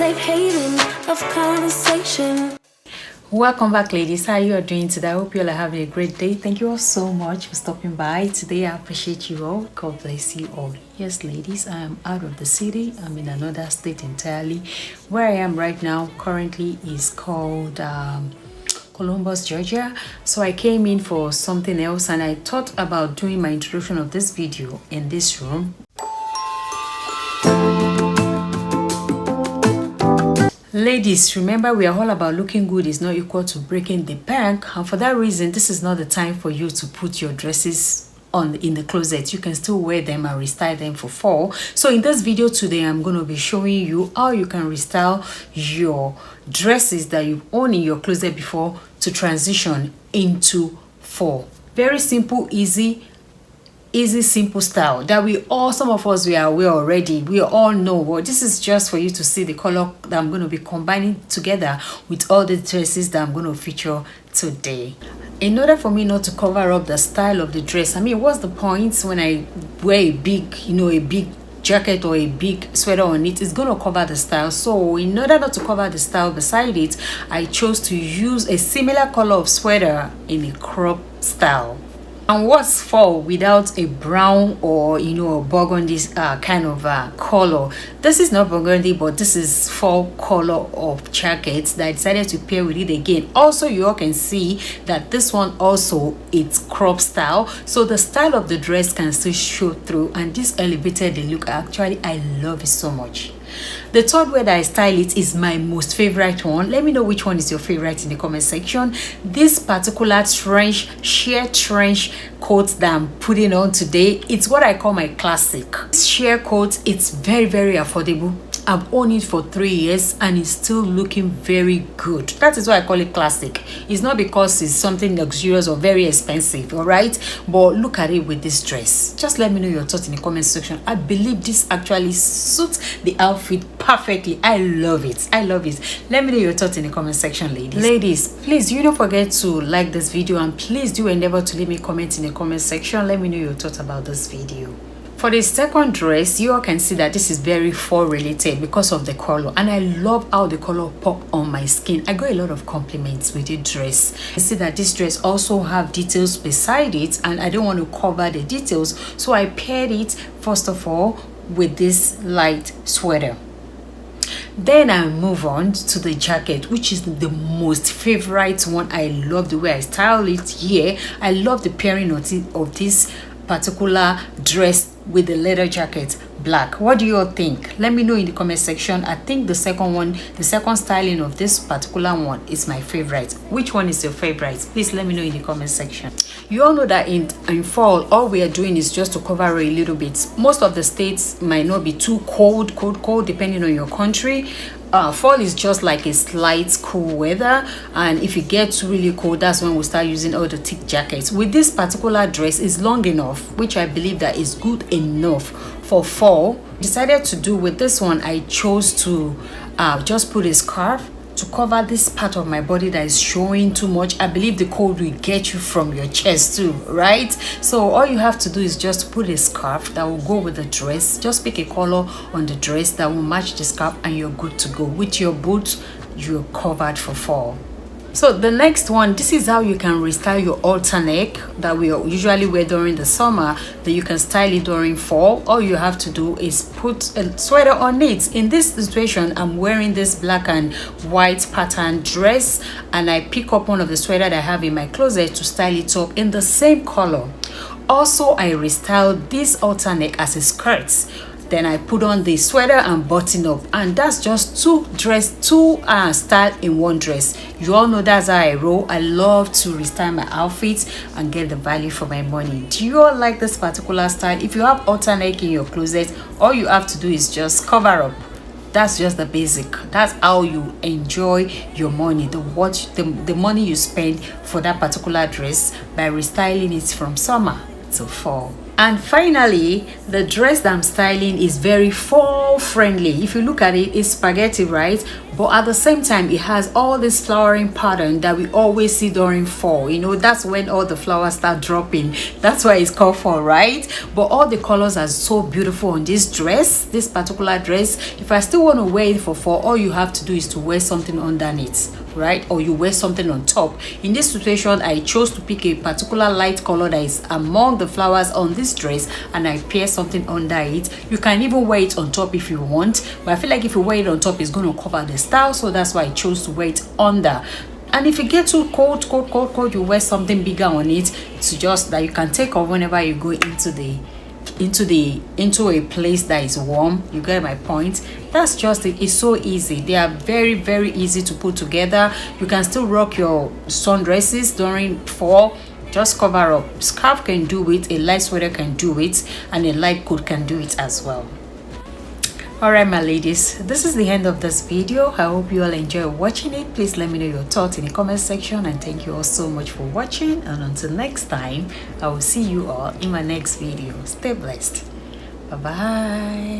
safe haven of conversation. Welcome back, ladies. How you are doing today? I hope you all are having a great day. Thank you all so much for stopping by today. I appreciate you all. God bless you all. Yes, ladies, I am out of the city. I'm in another state entirely. Where I am right now currently is called Columbus, Georgia. So I came in for something else, and I thought about doing my introduction of this video in this room. Ladies, remember, we are all about looking good is not equal to breaking the bank, and for that reason, this is not the time for you to put your dresses in the closet. You can still wear them and restyle them for fall. So in this video today, I'm going to be showing you how you can restyle your dresses that you own in your closet before to transition into fall. Very simple, easy, simple style that some of us we are aware already. We all know. Well, this is just for you to see the color that I'm going to be combining together with all the dresses that I'm going to feature today. In order for me not to cover up the style of the dress, I mean, what's the point when I wear a big jacket or a big sweater on it? It's going to cover the style. So in order not to cover the style beside it, I chose to use a similar color of sweater in a crop style. And what's fall without a brown or a burgundy kind of color? This is not burgundy, but this is fall color of jackets that I decided to pair with it again. Also, you all can see that this one also, it's crop style, so the style of the dress can still show through, and this elevated the look. Actually, I love it so much. The third way that I style it is my most favorite one. Let me know which one is your favorite in the comment section. This particular sheer trench coat that I'm putting on today, it's what I call my classic. This sheer coat, it's very, very affordable. I've owned it for 3 years and it's still looking very good. That is why I call it classic. It's not because it's something luxurious or very expensive, all right? But look at it with this dress. Just let me know your thoughts in the comment section. I believe this actually suits the outfit perfectly. I love it. I love it. Let me know your thoughts in the comment section, ladies. Ladies, please, you don't forget to like this video, and please do endeavor to leave me comments in the comment section. Let me know your thoughts about this video. For the second dress, you all can see that this is very fall related because of the color, and I love how the color pop on my skin. I got a lot of compliments with the dress. I see that this dress also have details beside it, and I don't want to cover the details, so I paired it first of all with this light sweater. Then I move on to the jacket, which is the most favorite one. I love the way I style it here. I love the pairing of this particular dress with the leather jacket, black. What do you all think? Let me know in the comment section. I think the second styling of this particular one is my favorite. Which one is your favorite? Please let me know in the comment section. You all know that in fall, all we are doing is just to cover a little bit. Most of the states might not be too cold depending on your country. Fall is just like a slight cool weather, and if it gets really cold, that's when we start using all the thick jackets. With this particular dress, is long enough, which I believe that is good enough for fall. Decided to do with this one, I chose to just put a scarf to cover this part of my body that is showing too much. I believe the cold will get you from your chest too, right? So all you have to do is just put a scarf that will go with the dress. Just pick a color on the dress that will match the scarf, and you're good to go. With your boots, you're covered for fall. So the next one, this is how you can restyle your halter neck that we usually wear during the summer, that you can style it during fall. All you have to do is put a sweater on it. In this situation, I'm wearing this black and white pattern dress, and I pick up one of the sweater that I have in my closet to style it up in the same color. Also, I restyled this halter neck as a skirt. Then I put on the sweater and button up, and that's just two style in one dress. You all know that's how I roll. I love to restyle my outfits and get the value for my money. Do you all like this particular style? If you have halter neck in your closet, all you have to do is just cover up. That's just the basic. That's how you enjoy your money, the money you spend for that particular dress, by restyling it from summer to fall. And finally, the dress that I'm styling is very fall friendly. If you look at it, it's spaghetti, right? but at the same time it has all this flowering pattern that we always see during fall. You know, that's when all the flowers start dropping. That's why it's called fall, right? But all the colors are so beautiful on this dress, this particular dress. If I still want to wear it for fall, all you have to do is to wear something underneath, right? Or you wear something on top. In this situation, I chose to pick a particular light color that is among the flowers on this dress, and I pair something under it. You can even wear it on top if you want, but I feel like if you wear it on top, it's going to cover the style, so that's why I chose to wear it under. And if you get too cold, you wear something bigger on it, to just that you can take off whenever you go into a place that is warm. You get my point? That's just it. It's so easy. They are very easy to put together. You can still rock your sundresses during fall. Just cover up. Scarf can do it, a light sweater can do it, and a light coat can do it as well. Alright my ladies, this is the end of this video. I hope you all enjoy watching it. Please let me know your thoughts in the comment section, and thank you all so much for watching. And until next time, I will see you all in my next video. Stay blessed. Bye bye.